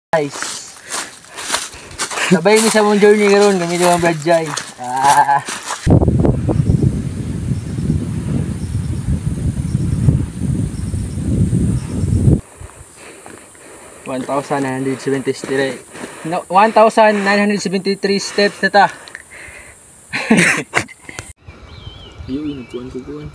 Guys, sabay mi sa mong journey karon kami duha Brad Jai. 1,973 no, 1,973 steps na ta. Ayun, nagkuhan.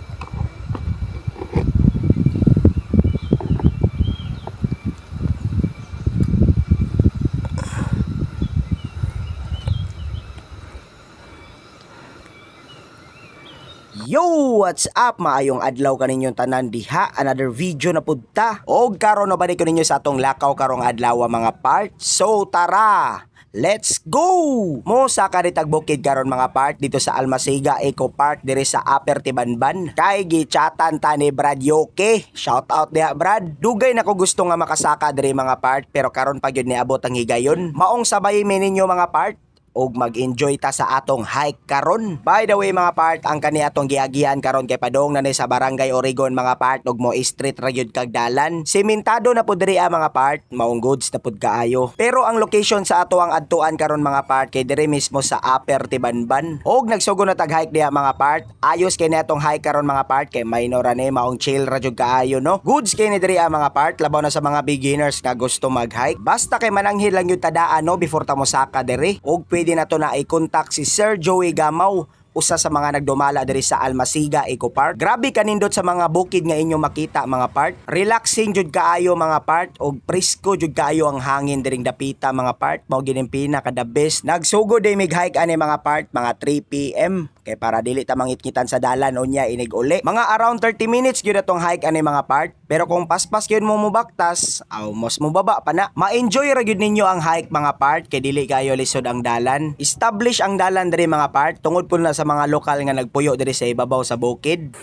Yo! What's up? Maayong adlaw kaninyong tanan diha. Another video na pudta. O karon na balik ko ninyo sa atong lakaw karong adlaw mga part. So tara! Let's go! Mo sa karitag bukid karon mga part dito sa Almasiga Eco Park dire sa Upper Tibanban. Kay gichatan ta ni Brad Yoke. Shout out diha Brad. Dugay na ko gusto nga makasaka dire mga part pero karon pa gyud ni abot ang higayon. Maong sabay mi ninyo mga part og mag-enjoy ta sa atong hike karon. By the way mga part, ang kani atong giagian karon kay padong na sa Barangay Oregon mga part ug mo street ra gyud kag dalan. Sementado na pud diri mga part, maong goods na pud kaayo. Pero ang location sa ato ang adtuan karon mga part kay diri mismo sa Upper Tibanban. Og nagsugo na tag hike diha mga part. Ayos kay natong hike karon mga part kay minor ani maong chill ra jud kaayo no. Goods kay ni diri mga part, labaw na sa mga beginners nga gusto mag-hike. Basta kay mananghid lang gyud tadaan no before ta mo saka diri. Og pwede na to na i-contact si Sir Joey Gamaw, usa sa mga nagdumala diri sa Almasiga Eco Park. Grabe kanindot sa mga bukid nga inyo makita mga part. Relaxing jud kaayo mga part og presko jud kaayo ang hangin diring dapita mga part. Mao gining pinaka the best. Nagsugo day mig hike ani mga part mga 3 PM. Kay para dili ta mangitkitan sa dalan unya inig uli. Mga around 30 minutes gyud atong hike ani mga part. Pero kung paspas gyud mo mubaktas, aw mos mo baba pa na. Ma-enjoy ra gyud ninyo ang hike mga part kay dili kayo lisod ang dalan. Establish ang dalan diri mga part tungod po na sa mga lokal nga nagpuyo diri sa ibabaw sa bukid.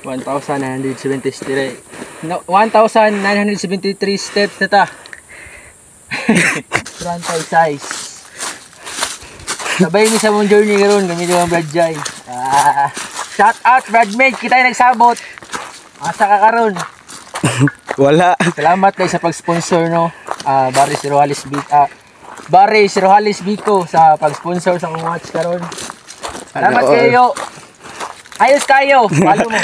No, 1,973 steps na ta. Trantay size. Sabay mi sa mong journey karon kami duha Brad Jai. Shout out Bradmate, kita yung nagsabot. Asa ka karon? Wala. Salamat kay sa pag-sponsor no. Barry Sirohalis Bico sa pag-sponsor sa akong watch karon. Salamat kayo. Ayos kayo. Follow mo.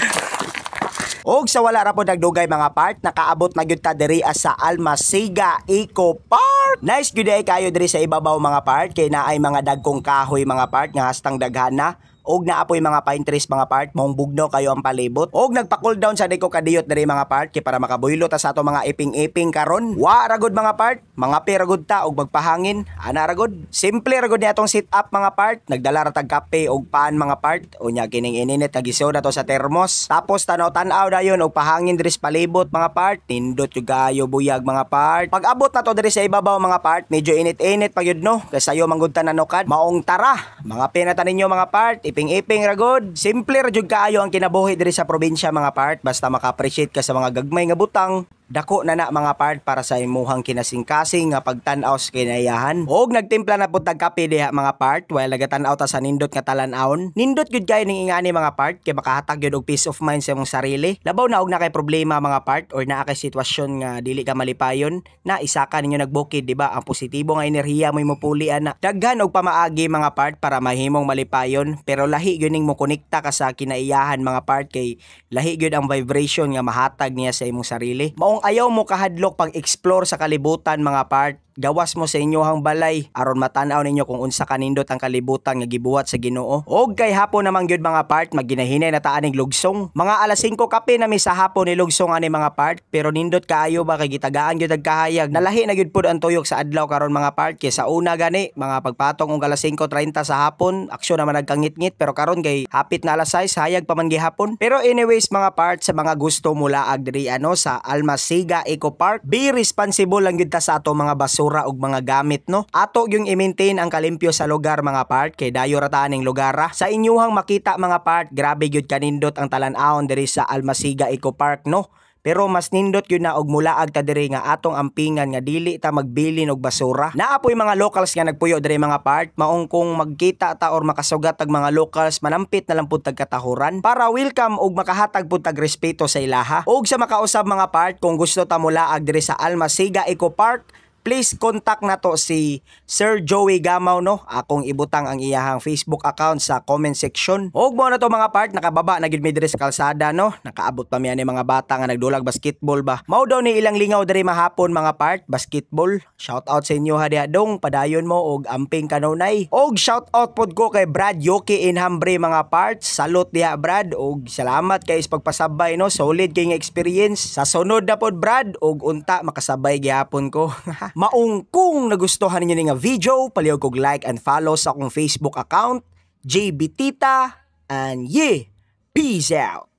Og sa wala ra po nagdugay mga part, nakaabot na gyud ta diri sa Almasiga Eco Park. Nice gyud ay kayo diri sa ibabaw mga part kay naay mga dagkong kahoy mga part nga hastang daghana. Og naapoy mga pine trees mga part, maong bugnaw kayo ang palibot. Og nagpa-cool down sa deko kadiyot diri mga part kay para makabuylo ta sa ato mga iping-iping karon. Wa ra gud mga part, mga pera gud ta og magpahangin. Ana ra gud. Simple ra gud ni atong sit up mga part. Nagdala ra tag kape og pan mga part. Unya kining ininit nagisoda to sa termos. Tapos tanaw-tanaw dayon og pahangin diri sa palibot mga part. Nindot yung gayo buyag mga part. Pag abot na to diri sa ibabaw mga part, medyo init-init pa gyud no. Kay sayo manggud ta nanukad. Maong tara, mga pinata ninyo mga part. Iping-iping ra gud. Simple ra jud kaayo ang kinabuhi diri sa probinsya mga part basta maka-appreciate ka sa mga gagmay nga butang. Dako na mga part para sa imuhang kinasing-kasing nga pagtan-aw sa kinayahan. Og nagtimpla na pud tag kape diha mga part while nagatan-aw ta sa nindot nga talan-awon. Nindot gyud kay ning ingani mga part kay makahatag gyud og peace of mind sa imong sarili. Labaw na og na kay problema mga part or naa kay sitwasyon nga dili ka malipayon na isa ka ninyo nagbukid di ba? Ang positibo nga enerhiya mo mopuli ana. Daghan og pamaagi mga part para mahimong malipayon pero lahi gyud ning mo konekta ka sa kinaiyahan mga part kay lahi gyud ang vibration nga mahatag niya sa imong sarili. Maong ayaw mo kahadlok pag-explore sa kalibutan mga part. Gawas mo sa inyohang balay aron matanaw ninyo kung unsa kanindot ang kalibutan nga gibuhat sa Ginoo. Og kay hapon namang gyud mga part maginahinay na ta aning lugsong. Mga alas 5 kape na mi sa hapon ni lugsong ani mga part pero nindot kaayo ba kay gitagaan gyud ang kahayag. Nalahi na gyud pud ang tuyok sa adlaw karon mga part kay sa una gani mga pagpatong og alas 5:30 sa hapon aksyon naman nagkangit-ngit pero karon kay hapit na alas 6 hayag pa man gihapon. Pero anyways mga part sa mga gusto mula diri sa Almasiga Eco Park, be responsible lang gyud ta sa ato mga basura og mga gamit no. Ato yung i-maintain ang kalimpyo sa lugar mga part kay dayo ra ta ning lugar. Sa inyuhang makita mga part, grabe gyud kanindot ang talan-awon diri sa Almasiga Eco Park no. Pero mas nindot yun na og mulaag ta diri nga atong ampingan nga dili ta magbilin og basura. Naapoy mga locals nga nagpuyo diri mga part, maong kung magkita ta or makasugat tag mga locals, manampit na lang pud tag katahuran para welcome og makahatag pud tag respeto sa ilaha. Og sa makausab mga part, kung gusto ta mulaag diri sa Almasiga Eco Park, please contact na to si Sir Joey Gamaw, no? Akong ibutang ang iyahang Facebook account sa comment section. Og mo na to mga part, nakababa na gid mi diri sa kalsada, no? Nakaabot pa mi ani mga bata nga nagdulag basketball ba. Mao daw ni ilang lingaw diri mahapon mga part, basketball. Shout out sa inyo ha diha dong, padayon mo og amping kanunay. Og shout out pod ko kay Brad Yoki in Hambre mga part. Salute diha Brad og salamat kay is pagpasabay, no? Solid kay nga experience. Sa sunod na pod Brad og unta makasabay gyapon ko. Maong kung nagustuhan ninyo nga video, palihog kog like and follow sa akong Facebook account, JB Tita, and yeah, peace out!